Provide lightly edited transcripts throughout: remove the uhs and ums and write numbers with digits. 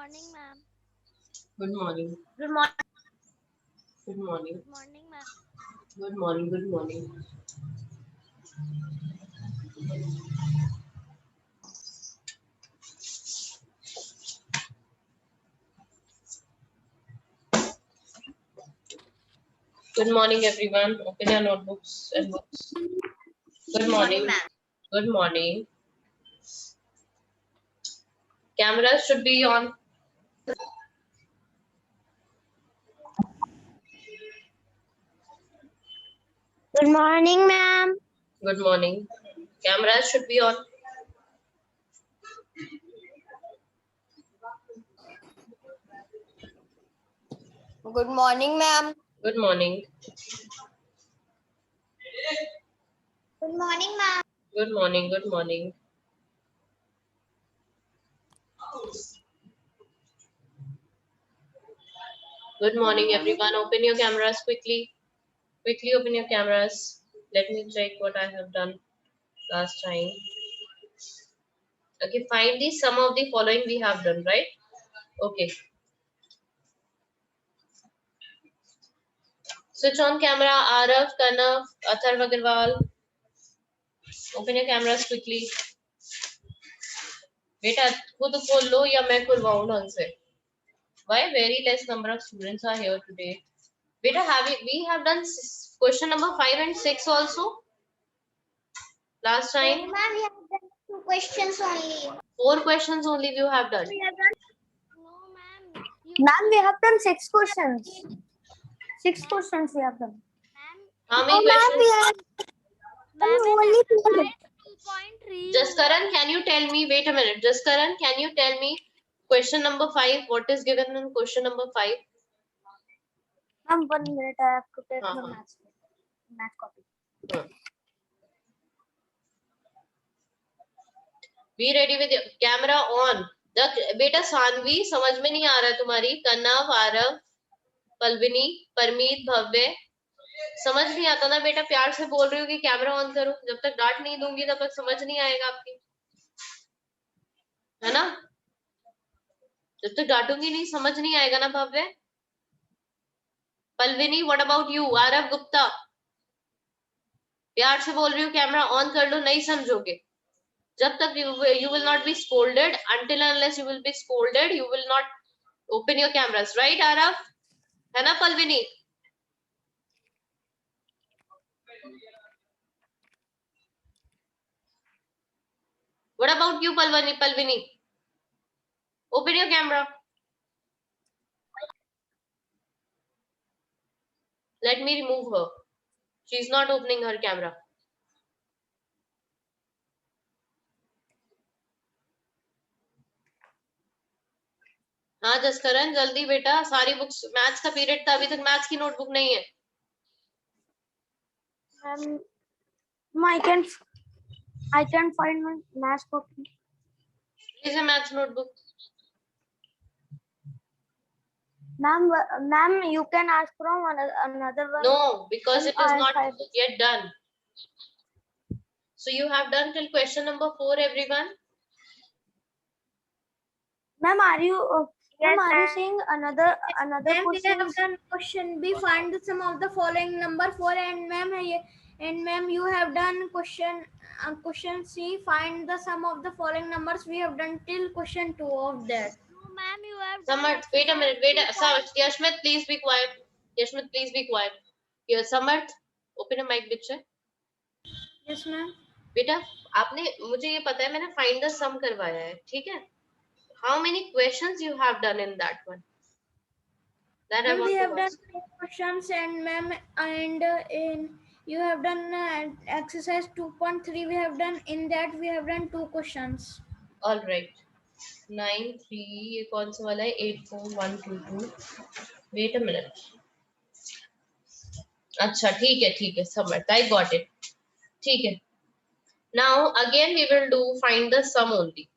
morning, ma'am. Good morning. Good morning. Good morning. Good morning, ma'am. Good morning. Good morning. Good morning, everyone. Open your notebooks and books. Good morning. ma'am. Good morning. Cameras should be on. Good morning, ma'am. Good morning. Cameras should be on. Good morning, ma'am. Good morning. Good morning, ma'am. Good morning. Good morning. Good morning, everyone. Open your cameras quickly. Quickly open your cameras. Let me check what I have done last time. Okay, find the sum of the following we have done, right? Okay. Switch on camera. Arav, Kanav, Atharv Agarwal. Open your cameras quickly. बेटा खुद खोल लो या मैं खुलवाऊं ढंग से. Why very less number of students are here today? Beta, we have done question number 5 and 6 also last time. No, ma'am, we have done 2 questions only. 4 questions only you have done. We have done. No, ma'am. Ma'am, we have done 6 questions. 6 questions we have done. How many questions? Ma'am, only 2.3. Just Karan, can you tell me? Wait a minute. Just Karan, can you tell me question number 5? What is given in question number 5? Ma'am, 1 minute. I have to take the math copy. Be ready with your camera on. बेटा सानवी समझ में नहीं आ रहा है तुम्हारी. कन्नव, आरव, पल्विनी, परमीत, भव्य समझ नहीं आता ना बेटा. प्यार से बोल रही हूँ कि कैमरा ऑन करो. जब तक डांट नहीं दूंगी तब तक समझ नहीं आएगा आपकी, है ना. जब तक डांटूंगी नहीं समझ नहीं आएगा ना Bhavya. Palvini, what about you? Aarav Gupta, प्यार से बोल रही हूँ कैमरा ऑन कर लो. नहीं समझोगे जब तक you will not be scolded. Until unless you will be scolded, you will not open your cameras, right Arav? है ना पल्विनी? What about you Palvini? Open your camera. Let me remove her. She is not opening her camera. हाँ जसकरण जल्दी बेटा. सारी books. Maths का period था, अभी तक मैथ्स की नोटबुक नहीं है. I can find my math copy. Is a maths notebook. Ma'am, you can ask from another one. No, because it is not find yet done. So you have done till question number 4, everyone. Ma'am, are you saying another Ma'am, we question? have done question B. Find the sum of the following number 4, and ma'am, you have done question C. Find the sum of the following numbers. We have done till question 2 of that. No, ma'am, you have Samarth, wait a minute. Yashmit, please be quiet. Yashmit, please be quiet. Here, Samarth, open a mic, bitch. Yes, ma'am. बेटा आपने, मुझे ये पता है मैंने find the सम करवाया है, ठीक है. How many questions you have done in that one? That I Ma'am, we want have to done ask. 2 questions, and ma'am, you have done exercise 2.3. We have done in that. We have done 2 questions. All right. 9 3 ये कौन सा वाला है? 8 4 1 2 2. Wait a minute. अच्छा ठीक है Samarth, I got it. ठीक है. Now again we will do find the sum only.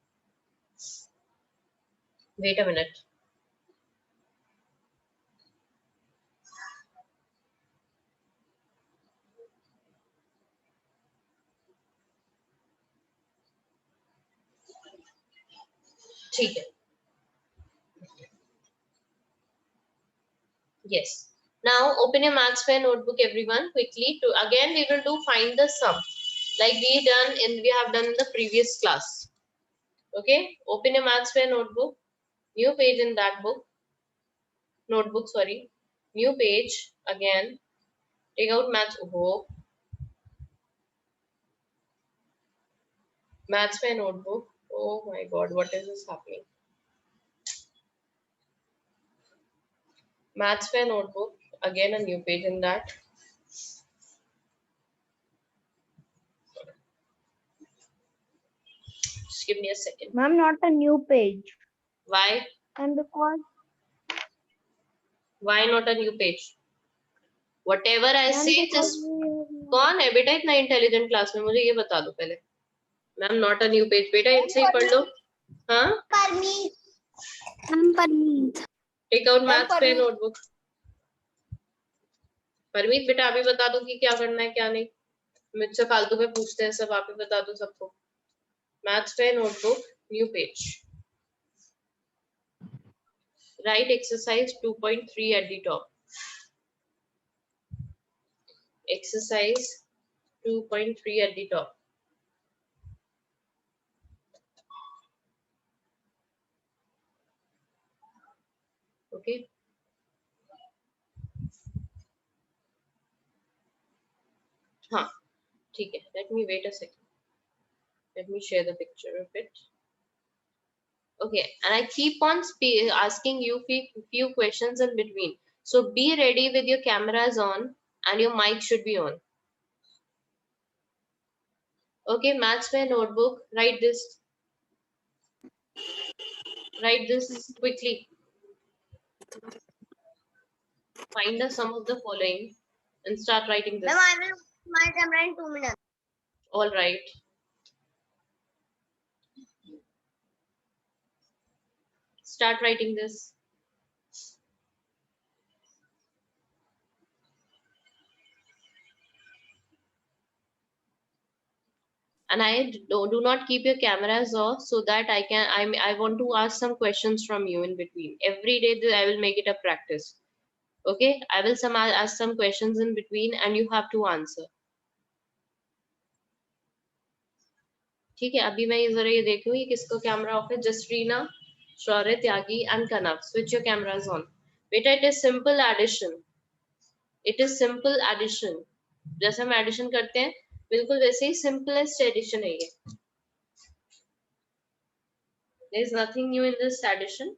Wait a minute. ठीक है. Yes. Now open your maths fair notebook, everyone, quickly. To again we will do find the sum, like we have done in the previous class. Okay, open your maths fair notebook, new page in that book, notebook, sorry, new page again. Take out maths fair notebook. Oh my god, what is this happening? Maths fair notebook, again a new page in that. Just give me a second. Ma'am, not a new page. Why? And because Not a new page? Whatever I ma'am, say, because just कौन है बेटा इतना intelligent class में? मुझे ये बता दो पहले. Ma'am not a new page. बेटा इनसे ही पढ़ लो. हाँ, Parmeet. टेक आउट मैथ्स पे नोटबुक. परमीत बेटा अभी बता दो कि क्या करना है क्या नहीं. मुझसे फालतू में पूछते हैं सब, आप ही बता दो सबको. मैथ्स पे notebook, new page. Right exercise 2.3 at the top. Exercise 2.3 at the top. Okay. हाँ, ठीक है. Let me wait a second. Let me share the picture of it. Okay, and I keep on asking you few questions in between. So be ready with your cameras on and your mic should be on. Okay, maths fair notebook. Write this. Write this quickly. Find the sum of the following and start writing this. Ma'am, I will my camera in 2 minutes. All right. Start writing this. And I do not keep your cameras off so that I want to ask some questions from you in between. Every day I will make it a practice. Okay, I will ask some questions in between and you have to answer. ठीक है, अभी मैं जरा ये देखूं ये किसको camera off है. Jasrina, Shaurya, Tyagi and Kanav. Switch your cameras on. बेटा it is simple addition. It is simple addition. जैसे हम एडिशन करते हैं बिल्कुल वैसे ही सिंपलेस्ट एडिशन है ये. There is nothing new in this addition.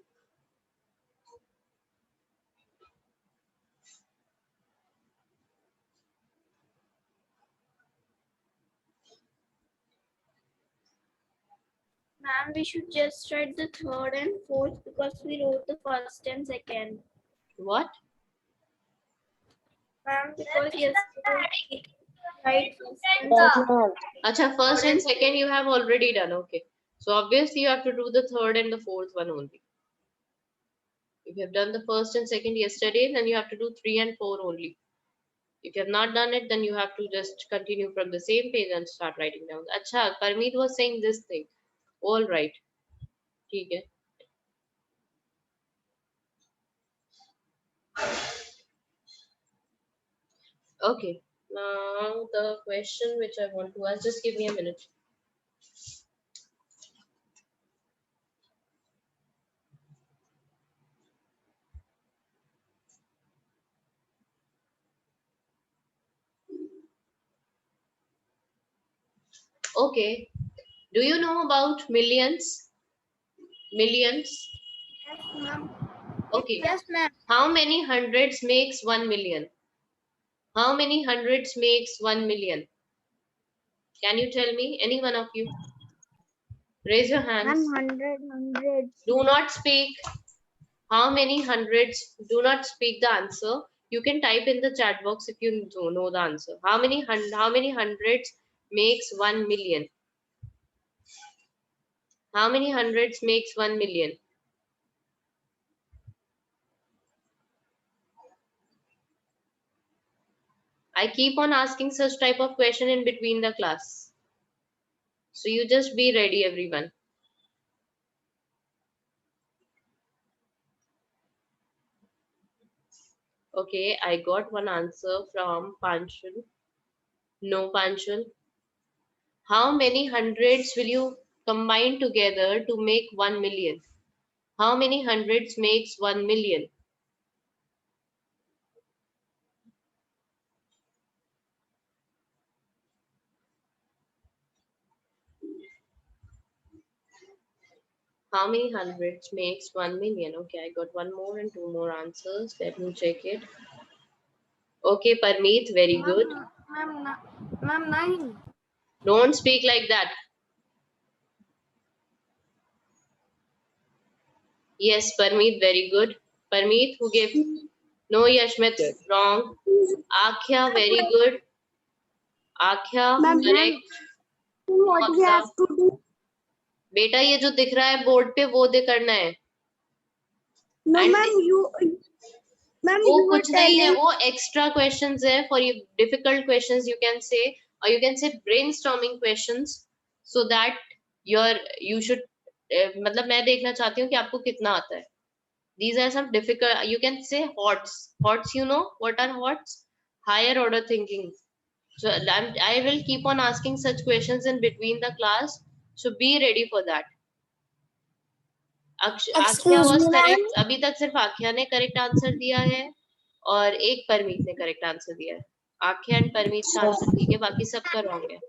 Ma'am, we should just write the third and fourth because we wrote the first and second. What? Ma'am, because yesterday right first and Acha, first and second you have already done. Okay, so obviously you have to do the third and the fourth one only. If you have done the first and second yesterday, then you have to do 3 and 4 only. If you have not done it, then you have to just continue from the same page and start writing down. Acha, Parmeet was saying this thing. All right. ठीक है. Okay. Now the question which I want to ask, just give me a minute. Okay. Do you know about millions? Millions? yes, ma'am. Okay. Yes, ma'am. How many hundreds makes 1 million? How many hundreds makes 1 million? Can you tell me? Any one of you? Raise your hands. 100. Do not speak. How many hundreds? Do not speak the answer. You can type in the chat box if you don't know the answer. How many hundreds makes 1 million? How many hundreds makes 1 million? I keep on asking such type of question in between the class. So you just be ready, everyone. Okay, I got one answer from Panchal. No, Panchal. How many hundreds will you combine together to make 1 million? How many hundreds makes 1 million? How many hundreds makes 1 million? Okay, I got one more and two more answers. Let me check it. Okay, Parmeet, very good. Ma'am, 9. Don't speak like that. Yes, Parmeet, very good. Parmeet, who gave? No, Yashmit, wrong. Akhya, very good. Akhya, correct. What we have to do? बेटा ये जो दिख रहा है board पे वो दे करना है. No, And ma'am, वो you were कुछ नहीं है, telling. वो एक्स्ट्रा क्वेश्चंस है for you difficult questions you can say, और you can say brainstorming questions, so that you should मतलब मैं देखना चाहती हूँ कि आपको कितना आता है. These are some difficult, you can say HOTS, you know what are HOTS? Higher order thinking. So I will keep on asking such questions in between the class, so be ready for that. आख्या Excuse was me, correct. अभी तक सिर्फ आख्या ने correct answer दिया है और एक परमीत ने करेक्ट आंसर दिया है. आख्या एंड परमीत का आंसर ठीक है, बाकी सबका रॉन्ग है.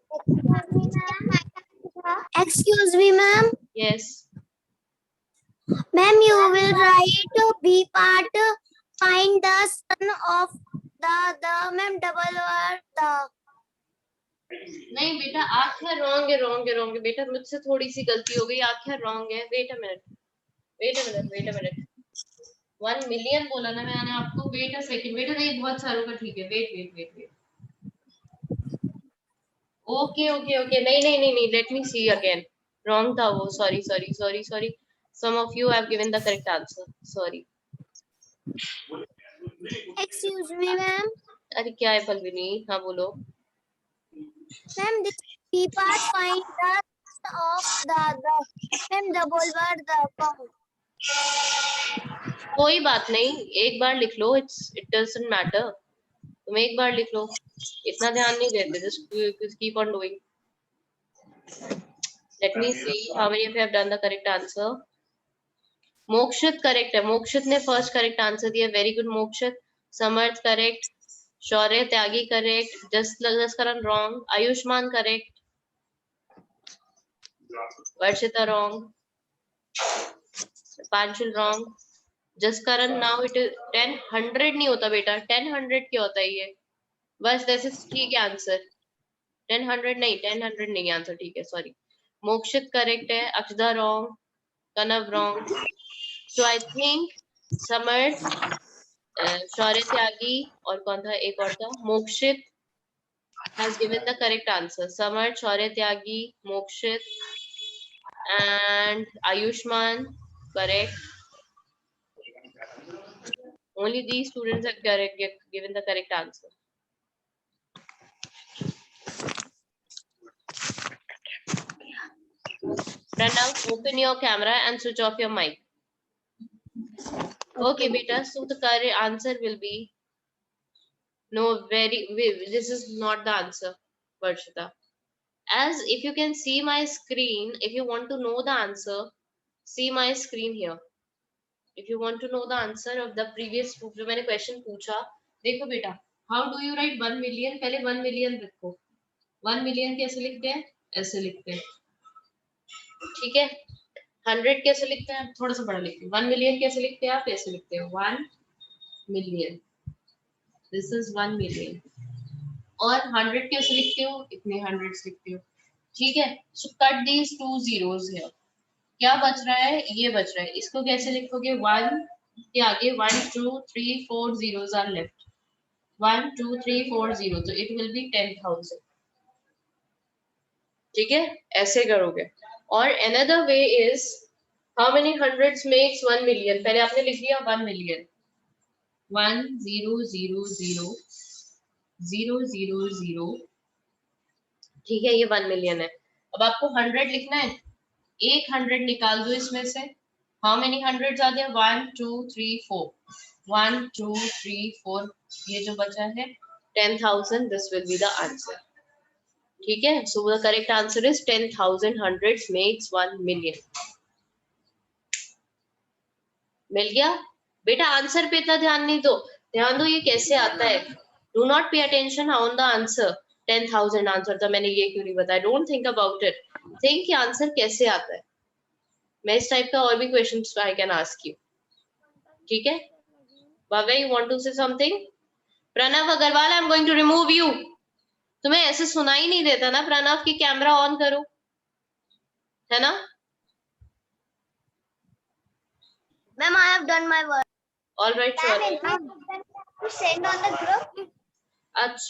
Excuse me, ma'am. Yes Ma'am, you will write B part. Find the son of the ma'am double word the. नहीं बेटा, आख्या रॉन्ग है, रॉन्ग है, रॉन्ग है बेटा, मुझसे थोड़ी सी गलती हो गई. आख्या रॉन्ग है. Wait a minute, wait a minute, wait a minute. 1 million बोला ना मैंने आपको. Wait a second, wait. नहीं बहुत सारों का ठीक है. Wait wait wait wait. Okay okay okay, नहीं नहीं नहीं नहीं, let me see again. Wrong था वो. Sorry sorry sorry sorry. Some of you have given the correct answer. Sorry. Excuse me, ma'am. अरे क्या है पल्विनी? हाँ बोलो. Ma'am, this B part find the son of the ma'am double word the count. कोई बात नहीं, एक बार लिख लो. It doesn't matter. तुम एक बार लिख लो, इतना ध्यान नहीं देते. Just keep on doing. Let me see how many of you have done the correct answer. Mokshit correct है. मोक्षित ने फर्स्ट करेक्ट आंसर दिया. Very good Mokshit. Samarth correct. Shaurya Tyagi correct. Jaskaran wrong. Ayushman correct. Varshita wrong. Panchul wrong. Jaskaran now it is 10 100 नहीं होता बेटा. 10 100 क्या होता है ये? बस दिस इज ठीक है आंसर. 10 100 नहीं, 10 100 नहीं आंसर. ठीक है, सॉरी. मोक्षित करेक्ट है. Akshada wrong. Kanav wrong. So I think Samarth, Shaurya Tyagi और कौन था, एक और था, Mokshit has given the correct answer. Samarth, Shaurya Tyagi, Mokshit and Ayushman correct. Only these students have given the correct answer. Pranav, open your camera and switch off your mic. Okay, beta. So the correct answer will be no. This is not the answer, Varshita. As if you can see my screen, if you want to know the answer, see my screen here. If you want to know the answer of the previous जो मैंने question पूछा, देखो बेटा, how do you write 1 million? पहले 1 million लिखो. 1 million कैसे लिखते हैं? ऐसे लिखते हैं. ठीक है. 100 कैसे लिखते हैं? थोड़ा सा बड़ा लिखते हैं. 1 million कैसे लिखते हैं? आप ऐसे लिखते हैं. 1 million. This is 1 million. और 100 कैसे लिखते हो? इतने 100s लिखते हो. ठीक है. So cut these 2 zeros here. क्या बच रहा है? ये बच रहा है. इसको कैसे लिखोगे? 1 के आगे 1 2 3 4 zeros are left. 1 2 3 4 0, तो it will be 10,000. ठीक है, ऐसे करोगे. और another way is how many hundreds makes 1 million? पहले आपने लिख लिया 1 million. 1 0 0 0 0 0 0. ठीक है, ये 1 million है. अब आपको 100 लिखना है. एक 100 निकाल दो इसमें से. How many hundreds are there? 1 2 3 4. 1 2 3 4. ये जो बचा है 10,000. This will be the answer. ठीक है. So the correct answer is 10,000 hundreds makes 1 million. मिल गया बेटा. आंसर पे इतना ध्यान नहीं दो. ध्यान दो ये कैसे आता है. Do not pay attention on the answer. 10,000 answer था, मैंने ये क्यों नहीं बताया. Don't think about it. Think कि आंसर कैसे आता है. मैं इस टाइप का और भी questions I can ask you. ठीक है. Bhavya, you want to say something? Pranav Agarwal, I am going to remove you. तुम्हें ऐसे सुनाई नहीं देता ना प्रणव की कैमरा ऑन करो, है ना. Ma'am, I have done my work. All right, sure. To send on the group.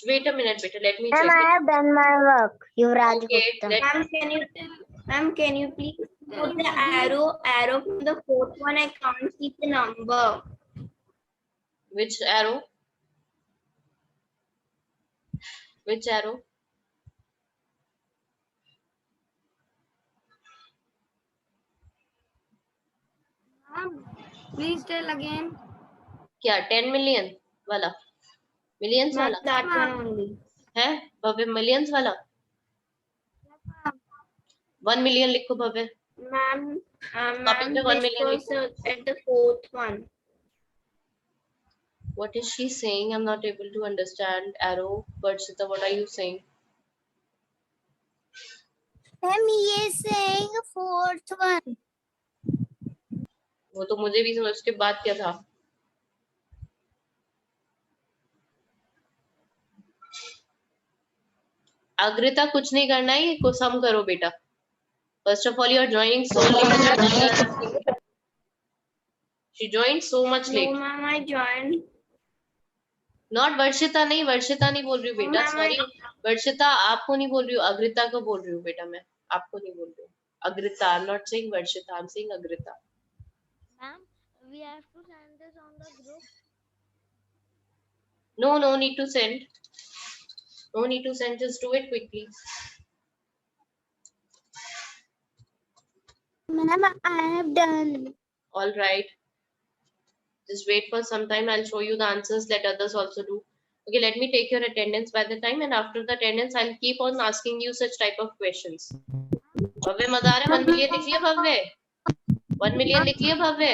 Wait a minute, beta. Let me Ma'am, check I it. have done my work. Yuvraj Okay, Gupta. Ma'am, can you please put the arrow from the fourth one? I can't see the number. Which arrow? Which arrow? Ma'am, please tell again. क्या 10 million वाला? Millions Ma'am, वाला that one only. है भव्य? Millions वाला 1 million लिखो भव्य. Ma'am, Copy पे 1 million this लिखो. was at the fourth one. What is she saying? I'm not able to understand. Arrow, Varshita, what are you saying? Ma'am, he is saying fourth one. वो तो मुझे भी समझ. उसके बाद क्या था? अग्रिता कुछ नहीं करना है, ये को सम करो बेटा. First of all, you are joining so late. She joined so much No, late. ma'am, I joined. Not वर्षिता नहीं, वर्षिता नहीं बोल रही हूँ बेटा. Ma'am, सॉरी वर्षिता, आपको नहीं बोल रही हूँ, अग्रिता को बोल रही हूँ बेटा. मैं आपको नहीं बोल रही हूँ. अग्रिता. I'm not saying वर्षिता, I'm saying अग्रिता. Ma'am, we have to send this on the group. No need to send. No need to send. Just do it quickly. Ma'am, I have done. All right. Just wait for some time. I'll show you the answers. Let others also do. Okay, let me take your attendance by the time, and after the attendance, I'll keep on asking you such type of questions. भव्य मजा रहा है. 1 million लिख लिया भव्य? 1 million लिख लिया भव्य?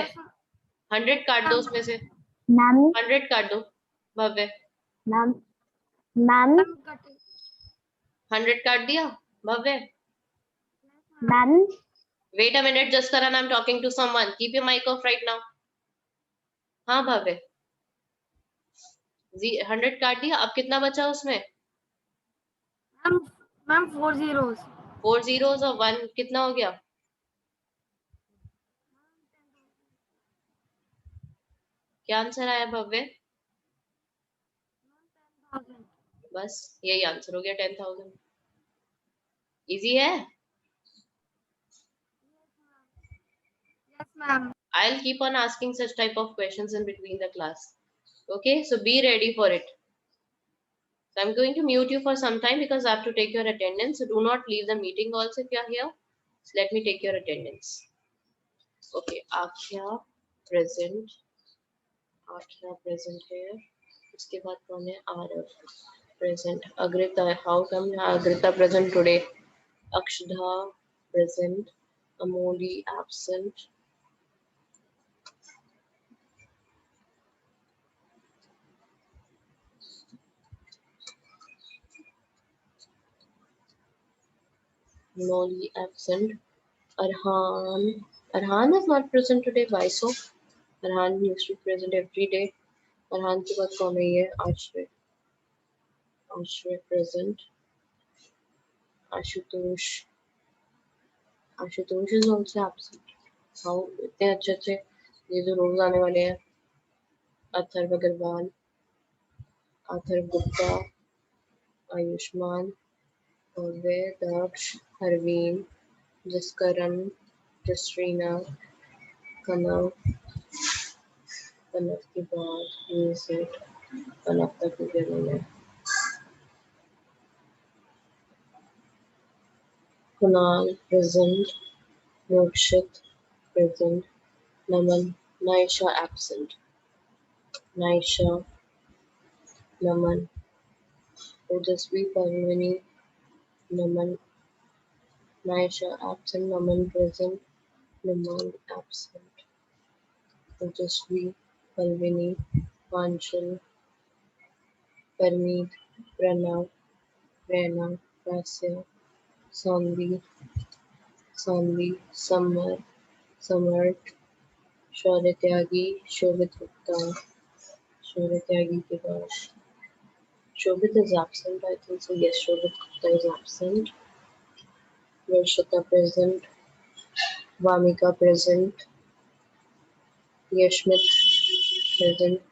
100 काट दो उसमें से. Ma'am, 100 काट दो भव्य. ma'am, 100 काट दिया भव्य? ma'am. Wait a minute, just Karan, I'm talking to someone. Keep your mic off right now. हाँ भव्य. 100 काट दिया. अब कितना बचा उसमें? Ma'am, 4 zeros. 4 zeros और 1 कितना हो गया? क्या आंसर आया भव्य? बस यही आंसर हो गया. 10,000. इजी है. Yes, ma'am. I'll keep on asking such type of questions in between the class. Okay, so be ready for it. So I'm going to mute you for some time because I have to take your attendance. So do not leave the meeting also if you are here. So let me take your attendance. Okay, Akhya present. Akhya present here. उसके बाद कौन है? Arav present. Agrita, how come Agrita present today? Akshudha present. Amoli absent. Molly absent. Arhan is not present today. Why so? Arhan used to be present every day. Arhan के बाद कौन है ये? Ashray. Ashray present. Ashutosh. Ashutosh is also absent. How इतने अच्छे ये जो रोज आने वाले हैं. अथर्व अग्रवाल, अथर्व गुप्ता, आयुष्मान, भव्य, दक्ष, हरवीन, जसकरण, जसरीना, कनव. कनव के बाद ये सेट. कनव तक मुझे नहीं है. Kunal present. Mokshit present. Naman, Naisha absent. Naisha, Naman, Ojasvi, Parvini, Naman, Naisha absent. Naman present. Naman absent. Ojasvi, Parvini, Panchal, Parmeet, Pranav, Prerna, Prasya, Sanvi, Samar, Samarth, शौर्य त्यागी, शोभित गुप्ता, शौर्य त्यागी के बाद Shobit is absent, I think so. Yes, Shobit Gupta is absent. Varshita present. Vamika present. Yashmit present.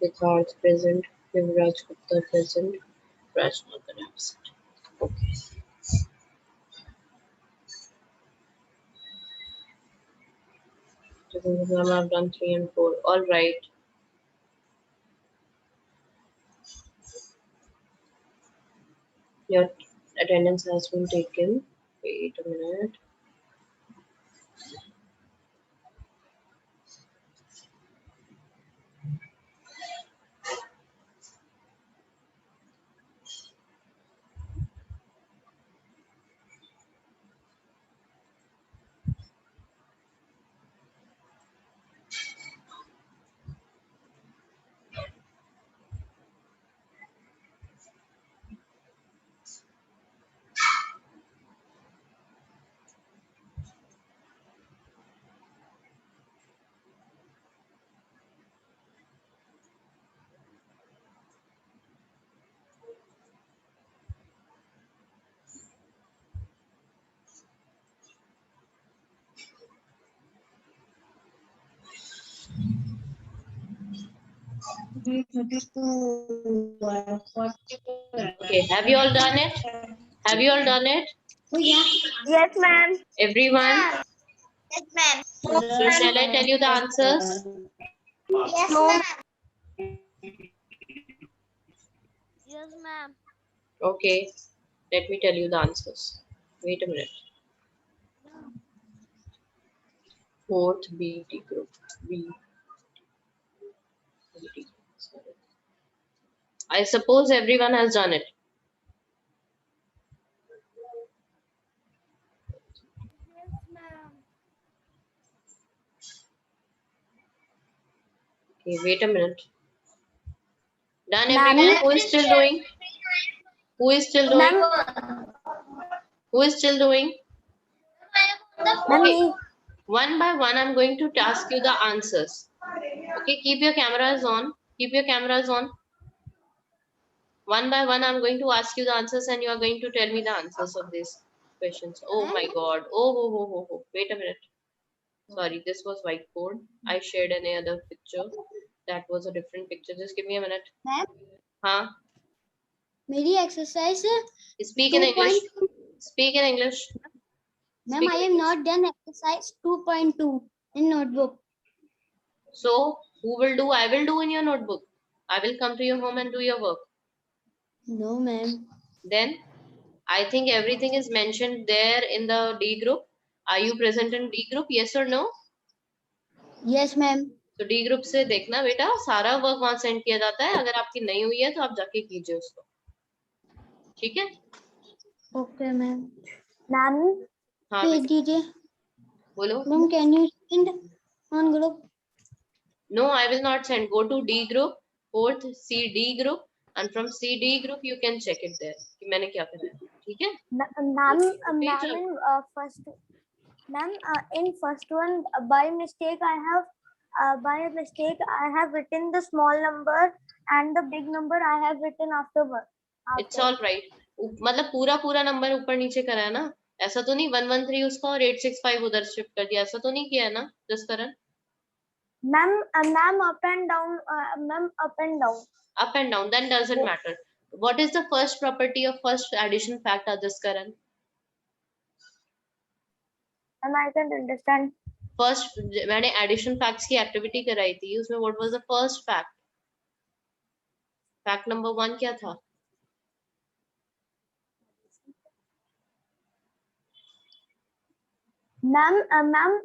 Yatharth present. Yuvraj Gupta present. Rajnagar absent. Okay. I've done 3 and 4. All right. Your attendance has been taken. Wait a minute. Okay, have you all done it? Have you all done it? Yes, ma'am. Everyone? Yes, ma'am. So shall I tell you the answers? Yes, ma'am. Yes, ma'am. Okay, let me tell you the answers. Wait a minute. Fourth BT group. BT. Sorry. I suppose everyone has done it. Yes, ma'am. Okay, wait a minute. Done Ma'am. everyone? Who is still doing? Who is still doing? Ma'am. Who is still doing? Okay, one by one I'm going to ask you the answers. Okay, keep your cameras on. Keep your cameras on. One by one I'm going to ask you the answers and you are going to tell me the answers of these questions. Oh my god. Oh. Wait a minute. Sorry, this was whiteboard. I shared any other picture. That was a different picture. Just give me a minute. Ma'am Huh? मेरी exercise Speak in English. Speak in English. Ma'am Speak I in have English. Not done exercise 2.2 in notebook So, who will do? I will do in your notebook. I will come to your home and do your work. No ma'am Then, I think everything is mentioned there in the D group. Are you present in D group? Yes or no? Yes ma'am तो D group से देखना बेटा, सारा work वहां send किया जाता है. अगर आपकी नहीं हुई है तो आप जाके कीजिए उसको. ठीक है? Okay ma'am Ma'am. हाँ भेज बेटा, दीजिए बोलो. Ma'am can you send on group No, I will not send. Go to D group, fourth CD group, and from CD group you can check it there कि मैंने क्या करा है. ठीक है? Ma'am, Page ma'am, up. in first, ma'am, in first one, by mistake, by mistake, I have written the small number and the big number I have written afterward. It's all right. मतलब पूरा पूरा number ऊपर नीचे करा है ना. ऐसा तो नहीं 113 उसका और 865 उधर शिफ्ट कर दिया. ऐसा तो नहीं किया है ना Jaskaran? Ma'am, ma'am, up and down, ma'am, up and down. Up and down, then doesn't matter. What is the first property of first addition fact, Ajaskaran? Ma'am, I can understand. First मैंने addition facts की activity कराई थी, उसमें what was the first fact? Fact number 1 क्या था? Ma'am, ma'am,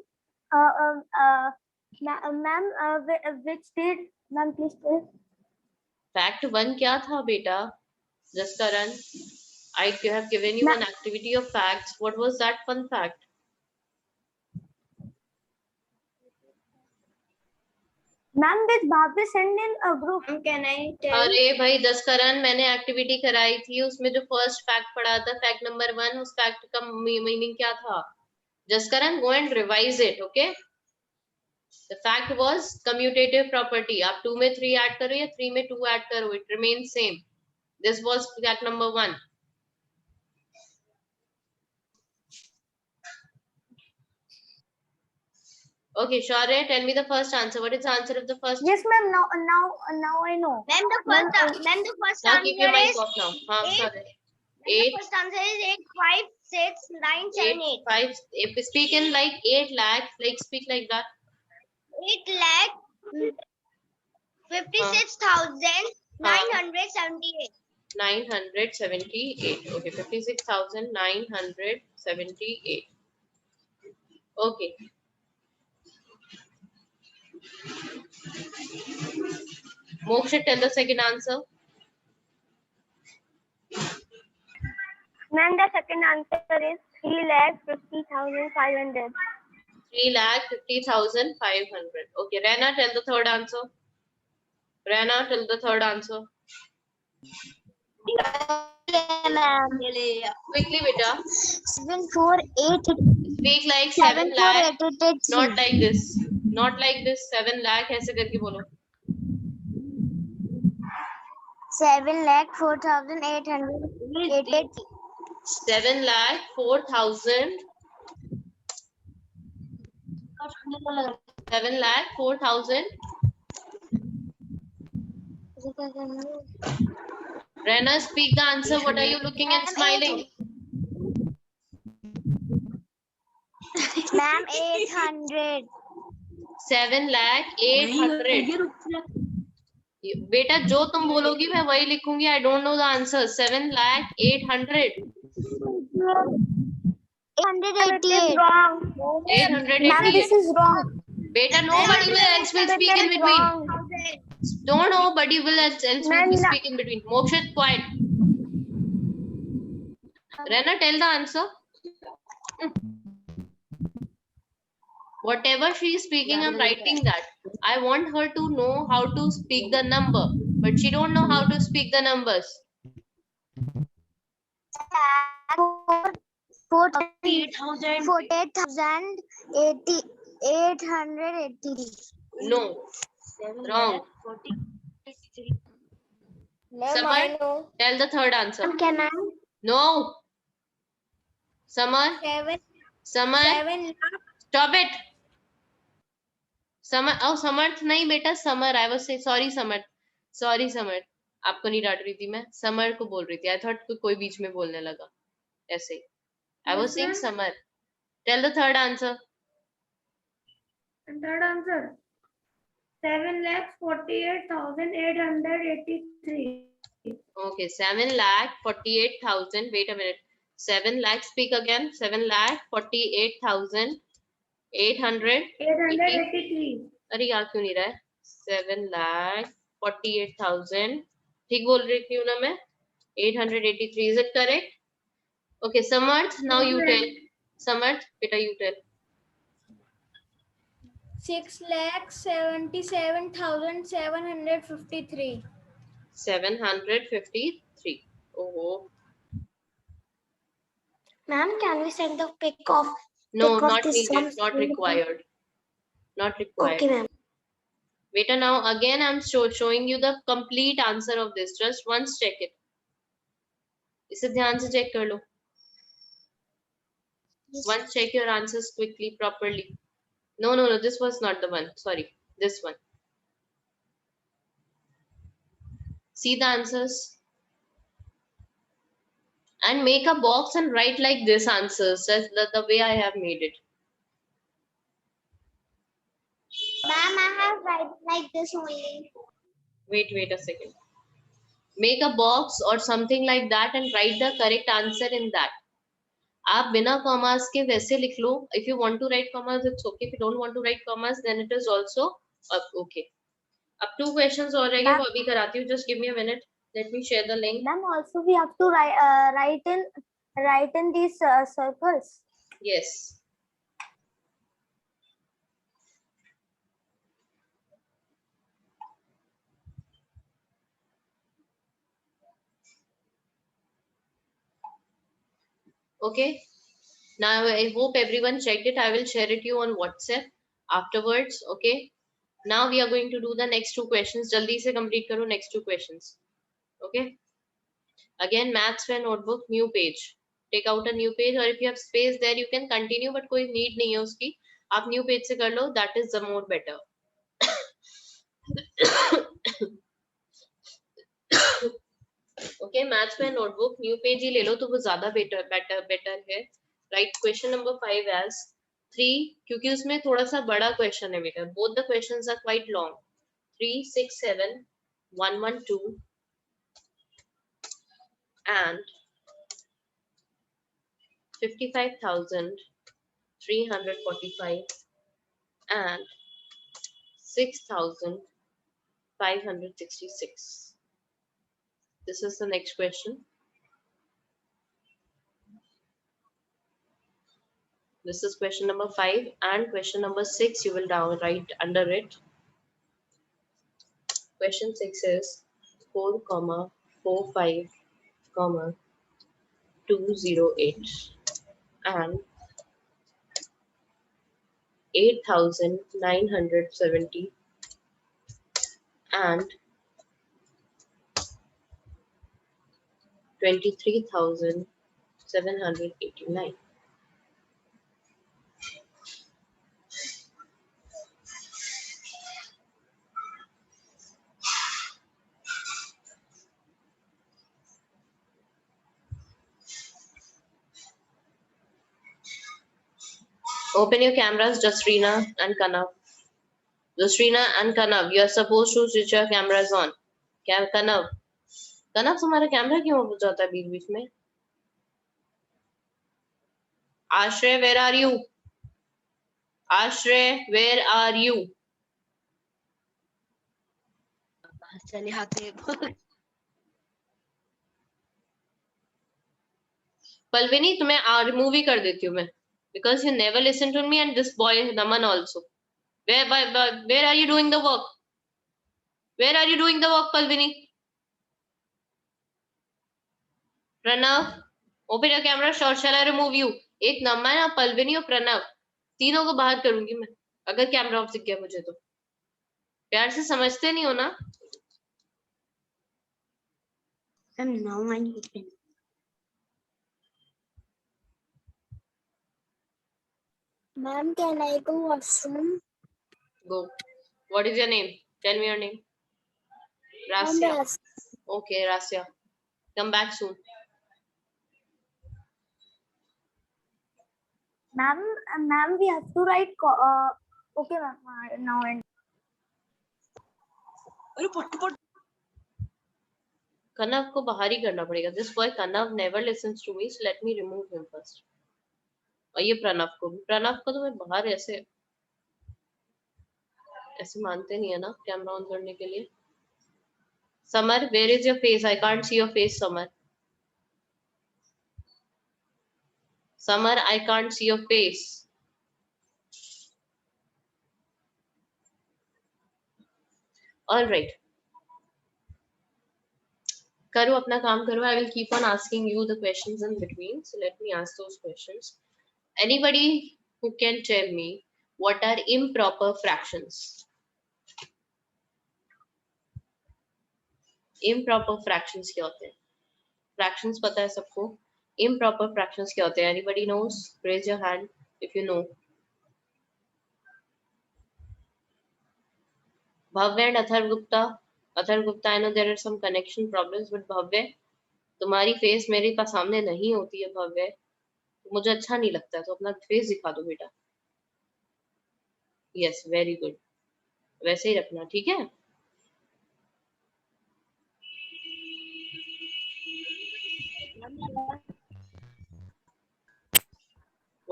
uh, Ma'am, which did, ma'am, please tell. Fact 1 क्या था बेटा? Jaskaran, I have given you an activity of facts. What was that fun fact? Ma'am, this Bhavi send in a group. Can I tell? अरे भाई दस्करन, मैंने activity कराई थी, उसमें जो फर्स्ट फैक्ट पढ़ा था, फैक्ट नंबर 1, उस फैक्ट का मीनिंग क्या था? Jaskaran, go and revise it, okay? The fact was commutative property. आप 2 में 3 ऐड करो या 3 में 2 ऐड करो, it remains same. This was fact number 1. Okay, Shaurya, tell me the first answer. What is the answer of the first? Yes, ma'am. Now I know. Ma'am, the first Now keep your answer mic is off now. हाँ, Shaurya. the 8, first answer is 8, 5, 6, 9, 7, 8. 5. If speak in like 8 lakh, like speak like that. 8 lakh 56,978. 978. Okay, 56,978. Okay. Moksha, tell the second answer. Ma'am, the second answer is 3,50,500. 3,50,500. Okay, Rena, tell the third answer. Rena, tell the third answer. Quickly, beta. 748. Speak like 7 lakh. Not like this. Not like this. 7 lakh. ऐसे करके बोलो. 7,04,880. 7 lakh 4,000. 7 lakh 4,000. Rena, speak the answer. What are you looking and smiling? Ma'am, 800. 7 lakh 800. बेटा जो तुम बोलोगी मैं वही लिखूंगी. I don't know the answer. 7 lakh 800. 888. Wrong. 888. Ma'am, this is wrong. Beta, nobody else will speak in between. Don't nobody will else will speak in between. Moksha, quiet. Rena, tell the answer. Whatever she is speaking, I'm writing that. I want her to know how to speak the number, but she don't know how to speak the numbers. 48,880. No, wrong. Samar, tell the third answer. Can I? No. Samar, 7 lakh. stop it. Samar, oh Samarth नहीं बेटा, Samar. I was saying sorry Samarth. Sorry Samarth. आपको नहीं डांट रही थी मैं, summer को बोल रही थी. I thought कोई बीच में बोलने लगा ऐसे. I was saying Samar. Tell the third answer. Third answer 7,48,883. Okay, 7,48,000. Wait a minute. 7 lakh. Speak again. 7,48,800. 883. अरे यार क्यों नहीं रहा है? 7,48,000. ठीक बोल रही थी ना मैं? 883. Is it correct? Okay, Samarth. Now you tell. Samarth, beta, you tell. 6,77,753. 753. Oh. Ma'am, can we send the pic of? No, Pick of not this needed. sum. Not required. Not required. Okay, ma'am. Beta, now again I'm showing you the complete answer of this. Just once check it. इसे ध्यान से check कर लो. Once check your answers quickly, properly. No, this was not the one. Sorry, this one. See the answers. And make a box and write like this answers. That's the way I have made it. Ma'am, I have write like this only. Wait a second. Make a box or something like that and write the correct answer in that. आप बिना commas के वैसे लिख लो. If you want to write commas, it's okay. If you don't want to write commas, then it is also okay. अब 2 questions और रह गए, वो अभी कराती हूँ. Just give me a minute. Let me share the link. Ma'am, also we have to write in these circles. Yes. Okay. Now I hope everyone checked it. I will share it you on WhatsApp afterwards. Okay. Now we are going to do the next 2 questions. जल्दी से complete करो next 2 questions. Okay. Again, maths में notebook, new page. Take out a new page, or if you have space there, you can continue, but कोई need नहीं है उसकी. आप new page से कर लो. That is the more better. Okay, maths में notebook, new page ही ले लो तो वो ज़्यादा better है. Write question number 5 as 3, क्योंकि उसमें थोड़ा सा बड़ा question है बेटा. Both the questions are quite long. 3, 6, 7, 1, 1, 2 and 55,345 and 6,566. This is the next question. This is question number 5 and question number 6 you will down write under it. Question 6 is 4,45, 208 and 8,970 and 23,789. Open your cameras, Jasrina and Kanav. Jasrina and Kanav, you are supposed to switch your cameras on. Kanav, तुम्हारा camera क्यों हो जाता है बीच बीच में? Ashray, where are you? Ashray, where are you? चले आते Palvini, तुम्हें remove ही कर देती हूँ मैं, because you never listen to me and this boy Naman also. Where are you doing the work? Where are you doing the work, Palvini? Pranav, open your camera, or shall I remove you? एक नमन, पल्विनी और प्रणव, तीनों को बाहर करूंगी मैं अगर camera off दिख गया मुझे तो. प्यार से समझते नहीं हो ना? now I need to. Ma'am, can I go washroom? Go. What is your name? Tell me your name. Rasya. Okay, Rasya. Come back soon. Ma'am, we have to write. Okay, ma'am. Now and Kanav को बाहर ही करना पड़ेगा. This boy Kanav never listens to me, so let me remove him first. और ये प्रणव को तो मैं बाहर ऐसे मानते नहीं है ना कैमरा ऑन करने के लिए. Samar, where is your face? I can't see your face, Samar. Samar, I can't see your face. All right. करो अपना काम करो. I will keep on asking you the questions in between. So let me ask those questions. Anybody who can tell me what are improper fractions? Improper fractions क्या होते हैं? Fractions पता है सबको? Improper fractions क्या होते हैं? Anybody knows? Raise your hand if you know. Bhavya and Athar Gupta. Athar Gupta, I know there are some connection problems, but Bhavya, तुम्हारी फेस मेरे पास सामने नहीं होती है भव्य, मुझे अच्छा नहीं लगता है, तो अपना फेस दिखा दो बेटा. Yes, very good. वैसे ही रखना, ठीक है?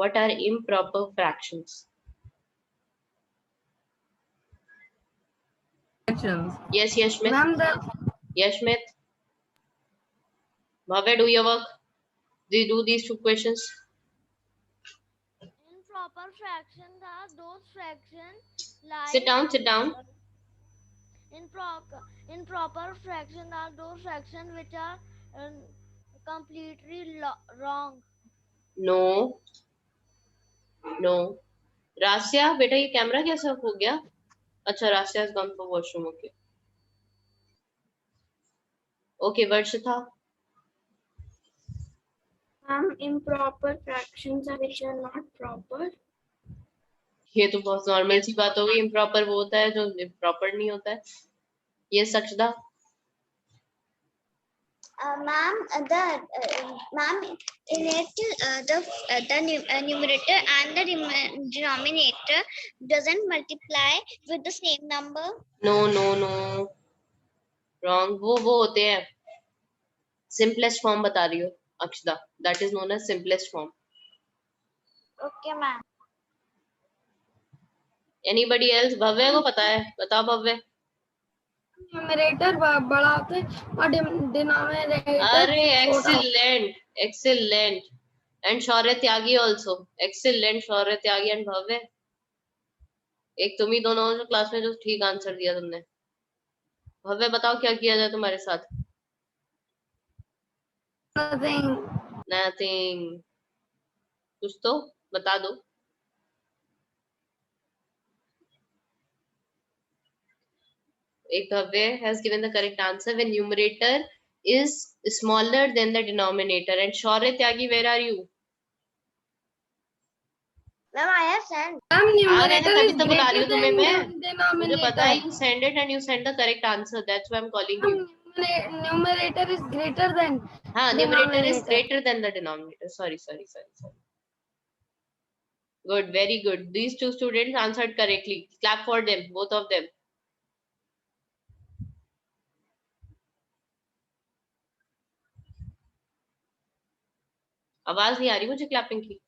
What are improper fractions? Fractions. Yes, Yashmit. Ma'am, the Yashmit. Bhavya, do your work. Do these two questions. Improper fractions are those fractions like Sit down, sit down. improper fractions are those fractions which are completely wrong. No. No. रास्या, बेटा ये camera कैसा हो गया? अच्छा, रास्या has gone for washroom. Okay. Okay, Varshita. Improper fractions are which are not proper. ये तो बहुत normal सी बात हो गई. इम्प्रॉपर वो होता है जो प्रॉपर नहीं होता है. ये सक्षदा. Ma'am, ma'am, in it the numerator and the denominator doesn't multiply with the same number. No, no, no. Wrong. वो होते हैं. Simplest form बता रही हो Akshada. That is known as simplest form. Okay, ma'am. Anybody else? भव्य को पता है. बताओ भव्य. न्यूमरेटर बड़ा होता है और डिनोमिनेटर अरे excellent, excellent. And Shaurya Tyagi also. Excellent Shaurya Tyagi and भव्य. एक तुम ही दोनों जो क्लास में जो ठीक आंसर दिया तुमने. भव्य बताओ क्या किया जाए तुम्हारे साथ. Nothing. कुछ तो बता दो. एक भव्य has given the correct answer when numerator is smaller than the denominator. And Shaurya Tyagi, where are you? Ma'am, I have sent. Ma'am आ गए न्यूमरेटर तभी इज तो बता रही हूँ तुम्हें मैं. डिनोमिनेटर. मुझे पता है you send it and you send the correct answer. That's why I'm calling you. Numerator is greater than. हाँ, numerator is Denominator. greater than the denominator. Sorry. Good, very good. These two students answered correctly. Clap for them, both of them. आवाज नहीं आ रही मुझे clapping की.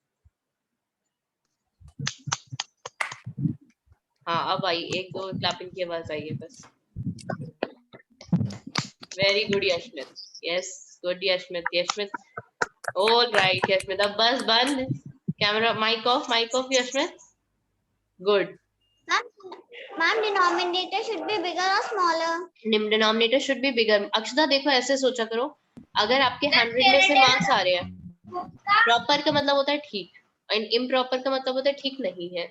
हाँ अब आई. एक दो क्लैपिंग की आवाज आई है बस. Very good Yashmit. Yes good Yashmit. All right Yashmit. अब बस बंद. Camera mic off Yashmit. Good. Ma'am, denominator should be bigger or smaller? Denominator should be bigger. Akshata देखो ऐसे सोचा करो. अगर आपके 100 में से मार्क्स आ रहे हैं, प्रॉपर का मतलब होता है ठीक एंड इम्प्रॉपर का मतलब होता है ठीक नहीं है.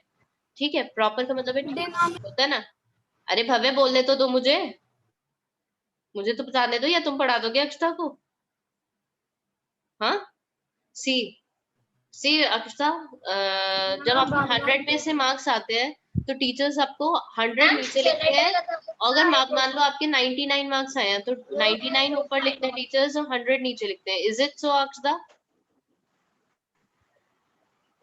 ठीक है, प्रॉपर का मतलब है ठीक होता है ना. अरे भव्य बोलने तो दो मुझे तो बताने दो या तुम पढ़ा दोगे अक्षता को. हाँ सी अक्षता, जब आपको 100 में से मार्क्स आते हैं तो टीचर्स आपको 100 नीचे लिखते हैं. अगर मान लो आपके 99 मार्क्स आए हैं तो 99 ऊपर लिखते हैं टीचर्स और 100 नीचे लिखते हैं. Is it so Akshata?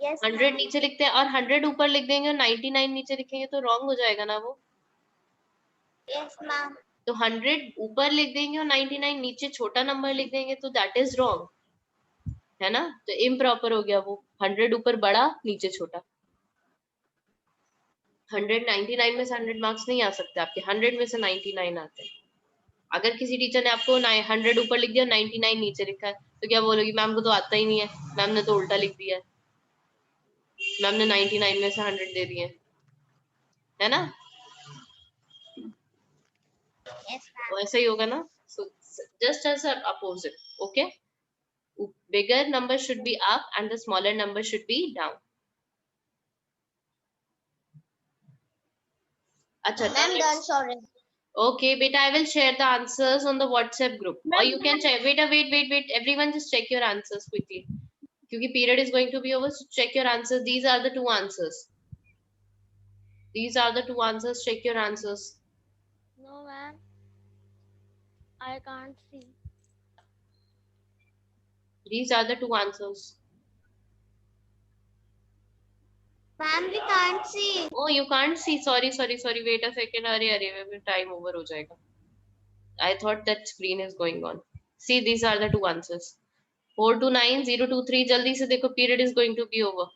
Yes. 100 नीचे लिखते हैं और 100 ऊपर लिख देंगे और 99 नीचे लिखेंगे तो रॉन्ग हो जाएगा ना वो. Yes, ma'am. तो 100 ऊपर लिख देंगे और 99 नीचे छोटा नंबर लिख देंगे तो दैट इज रॉन्ग है ना. तो इम्प्रॉपर हो गया वो. 100 ऊपर बड़ा नीचे छोटा. 199 में से 100 मार्क्स नहीं आ सकते आपके. 100 में से 99 आते हैं. अगर किसी टीचर ने आपको 100 ऊपर लिख दिया और 99 नीचे लिखा है तो क्या बोलोगी? मैम को तो आता ही नहीं है, मैम ने तो उल्टा लिख दिया है, मैम ने 99 में से 100 दे दिए है ना. Yes, ma'am. तो ऐसा ही होगा ना. So just as an opposite. Okay, bigger number should be up and the smaller number should be down. Acha, Ma'am, done, sorry. okay beta, I will share the answers on the WhatsApp group or you can check. Wait, everyone just check your answers quickly क्योंकि period is going to be over, so check your answers. These are the two answers. Check your answers. No, ma'am. I can't see. These are the two answers. Ma'am, we can't see. Oh, you can't see. Sorry. Wait a second. अरे time over हो जाएगा. I thought that screen is going on. See, these are the two answers. 429 023. जल्दी से देखो, period is going to be over.